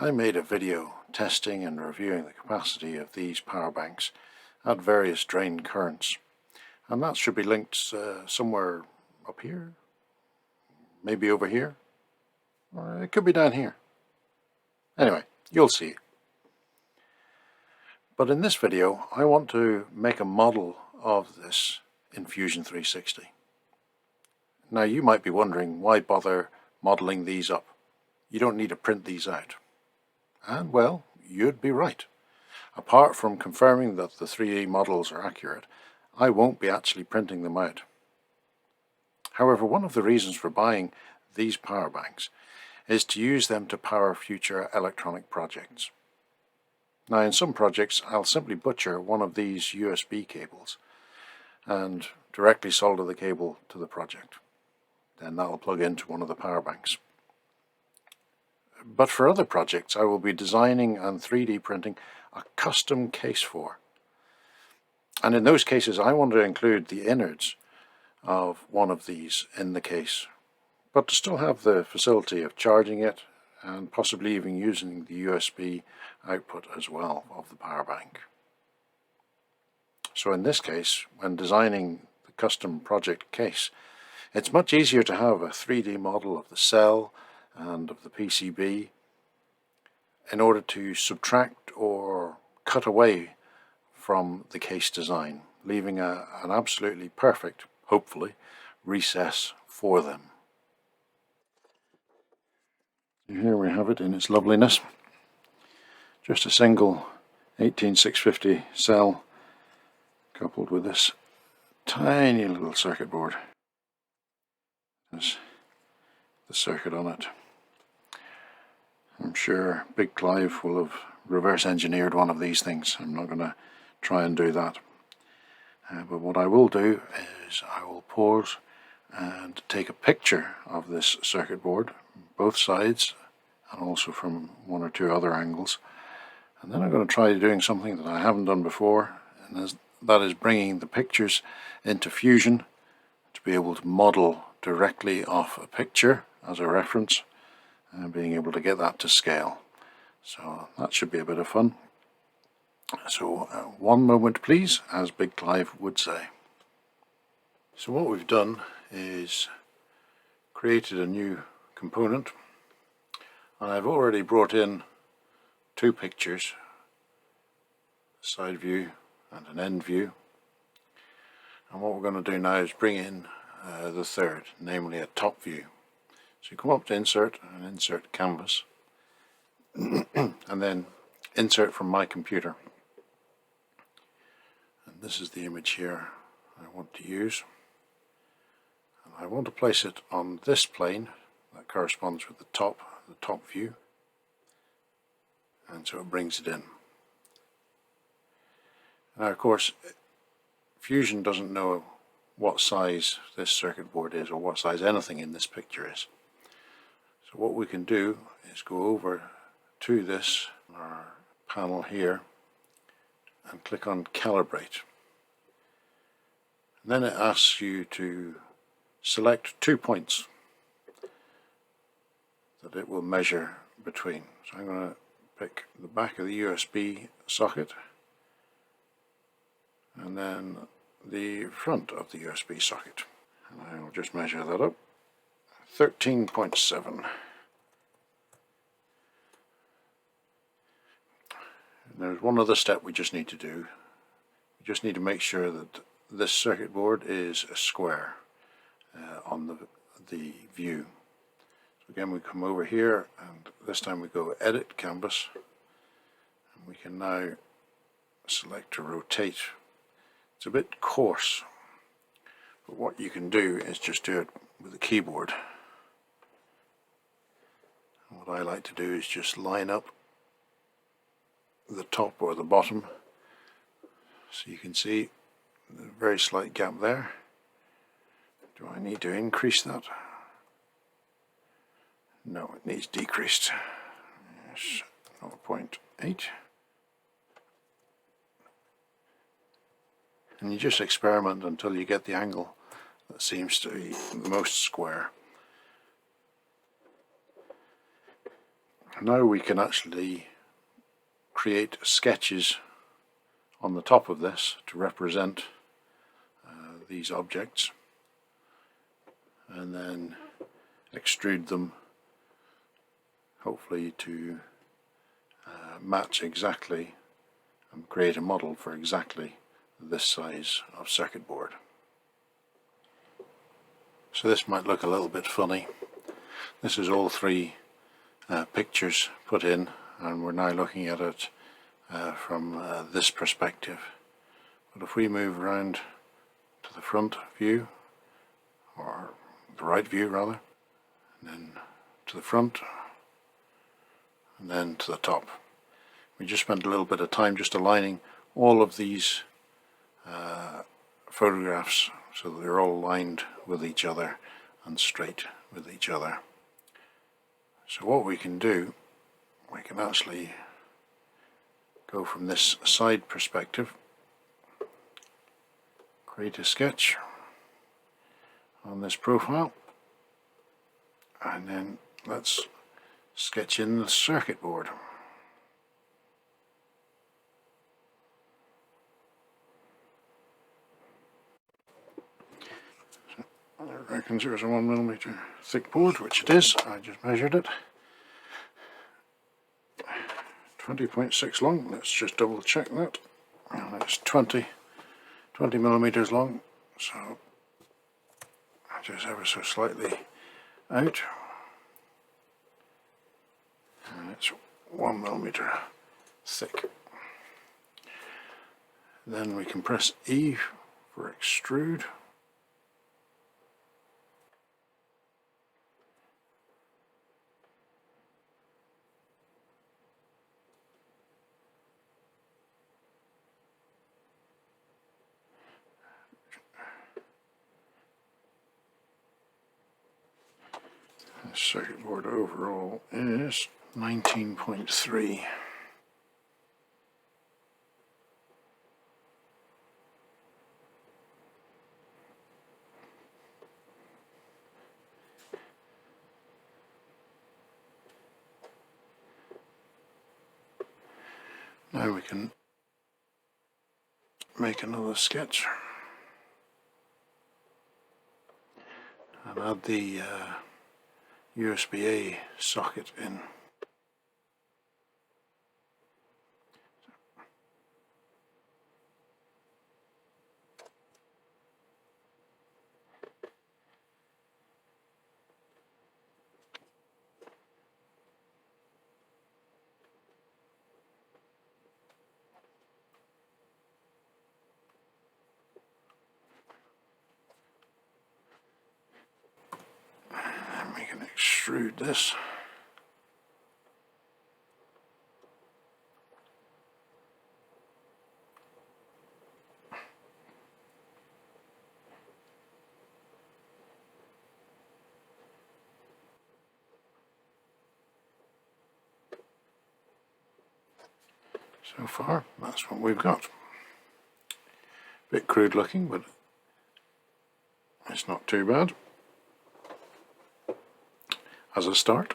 I made a video testing and reviewing the capacity of these power banks at various drain currents, and that should be linked somewhere up here, maybe over here, or it could be down here. Anyway, you'll see. But in this video I want to make a model of this in Fusion 360. Now you might be wondering, why bother modeling these up? You don't need to print these out. And well, you'd be right. Apart from confirming that the 3D models are accurate, I won't be actually printing them out. However, one of the reasons for buying these power banks is to use them to power future electronic projects. Now in some projects I'll simply butcher one of these USB cables and directly solder the cable to the project. Then that'll plug into one of the power banks. But for other projects I will be designing and 3D printing a custom case for. And in those cases I want to include the innards of one of these in the case, but to still have the facility of charging it and possibly even using the USB output as well of the power bank. So in this case, when designing the custom project case, it's much easier to have a 3D model of the cell and of the PCB in order to subtract or cut away from the case design, leaving an absolutely perfect, hopefully, recess for them. Here we have it in its loveliness. Just a single 18650 cell coupled with this tiny little circuit board. There's the circuit on it. I'm sure Big Clive will have reverse engineered one of these things. I'm not going to try and do that. But what I will do is I will pause and take a picture of this circuit board, both sides, and also from one or two other angles. And then I'm going to try doing something that I haven't done before, and that is bringing the pictures into Fusion to be able to model directly off a picture as a reference and being able to get that to scale. So that should be a bit of fun. So one moment please, as Big Clive would say. So what we've done is created a new component, and I've already brought in two pictures, a side view and an end view, and what we're going to do now is bring in the third, namely a top view. So you come up to insert and insert canvas and then insert from my computer, and this is the image here I want to use, and I want to place it on this plane that corresponds with the top view, and so it brings it in. Now of course Fusion doesn't know what size this circuit board is or what size anything in this picture is. So what we can do is go over to this our panel here and click on calibrate. And then it asks you to select 2 points that it will measure between. So I'm going to pick the back of the USB socket and then the front of the USB socket, and I will just measure that up. 13.7. There's one other step we just need to do. We just need to make sure that this circuit board is a square on the view. So again we come over here, and this time we go edit canvas, and we can now select to rotate. It's a bit coarse, but what you can do is just do it with the keyboard. And what I like to do is just line up the top or the bottom, so you can see the very slight gap there. Do I need to increase that? No, it needs decreased. Yes, 0.8. And you just experiment until you get the angle that seems to be the most square. now we can actually create sketches on the top of this to represent these objects, and then extrude them, hopefully to match exactly and create a model for exactly this size of circuit board. So this might look a little bit funny. This is all three pictures put in, and we're now looking at it from this perspective. But if we move around to the front view, or the right view rather, and then to the front, and then to the top. We just spent a little bit of time just aligning all of these photographs so that they're all aligned with each other and straight with each other. So what we can do, we can actually go from this side perspective, create a sketch on this profile, and then let's sketch in the circuit board. So I reckon there's a 1mm thick board, which it is. I just measured it. 20.6 long. Let's just double check that. And it's 20mm long. So just ever so slightly out. And it's 1mm thick. Then we can press E for extrude. The circuit board overall is 19.3. Now we can make another sketch and add the USB-A socket in. And we can extrude this. So far, that's what we've got. Bit crude looking, but it's not too bad as a start.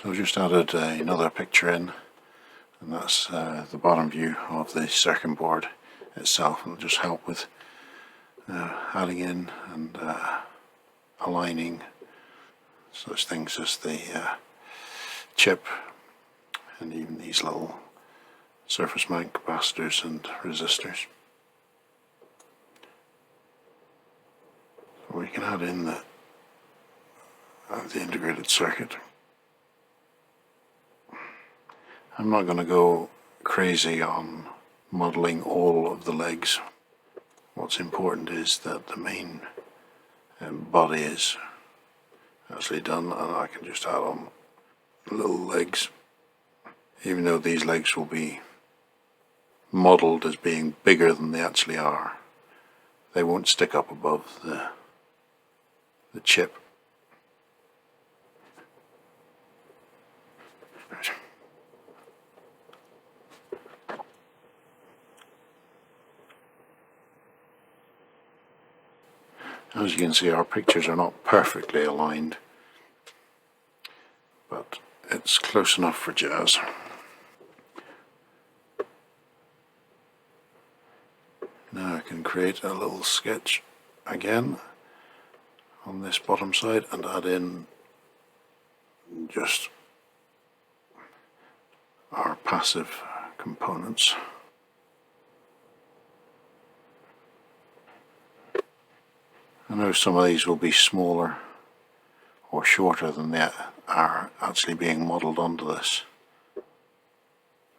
So I've just added another picture in, and that's the bottom view of the circuit board itself. It'll just help with adding in and aligning such things as the chip and even these little surface mount capacitors and resistors. So we can add in the of the integrated circuit. I'm not going to go crazy on modelling all of the legs. What's important is that the main body is actually done, and I can just add on little legs, even though these legs will be modelled as being bigger than they actually are. They won't stick up above the chip. As you can see, our pictures are not perfectly aligned, but it's close enough for jazz. Now I can create a little sketch again on this bottom side and add in just our passive components. I know some of these will be smaller or shorter than they are actually being modelled onto this.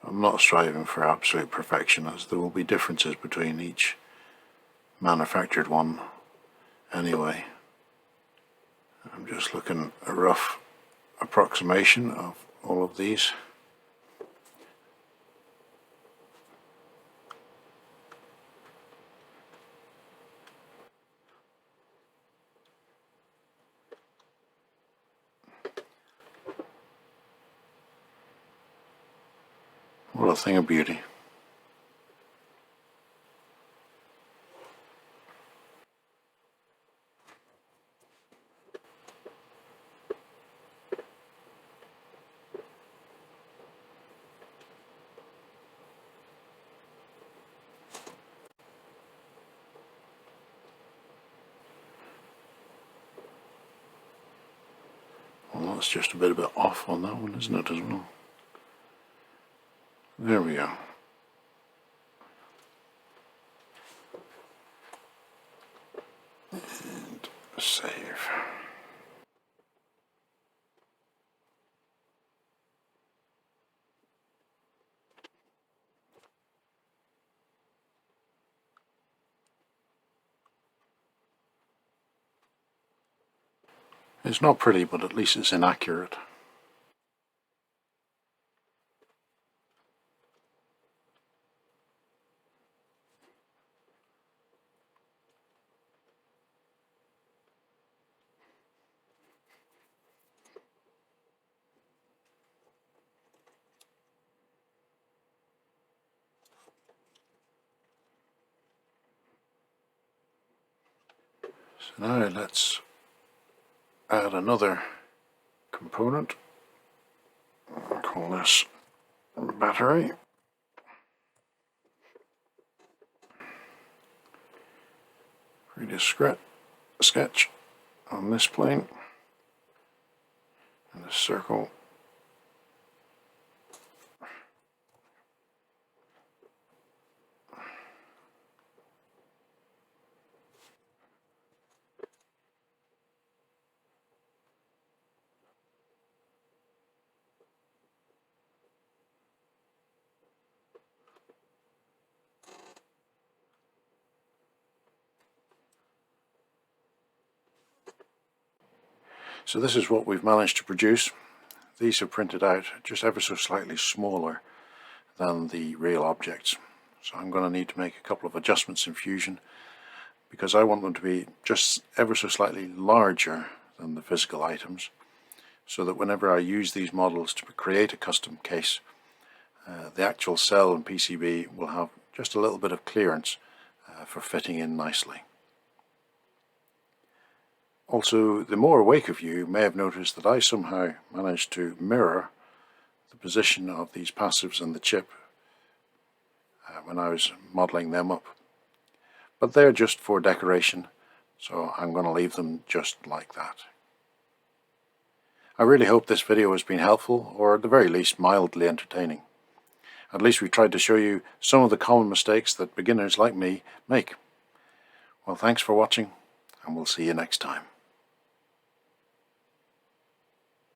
I'm not striving for absolute perfection, as there will be differences between each manufactured one anyway. I'm just looking at a rough approximation of all of these. What a thing of beauty. Well, that's just a bit off on that one, isn't it, as well? There we go. And save. It's not pretty, but at least it's inaccurate. So now let's add another component. I'll call this battery. Create a sketch on this plane and a circle. So this is what we've managed to produce. These are printed out just ever so slightly smaller than the real objects. So I'm going to need to make a couple of adjustments in Fusion because I want them to be just ever so slightly larger than the physical items, so that whenever I use these models to create a custom case, the actual cell and PCB will have just a little bit of clearance for fitting in nicely. Also, the more awake of you may have noticed that I somehow managed to mirror the position of these passives and the chip when I was modelling them up. But they're just for decoration, so I'm going to leave them just like that. I really hope this video has been helpful, or at the very least mildly entertaining. At least we tried to show you some of the common mistakes that beginners like me make. Well, thanks for watching, and we'll see you next time.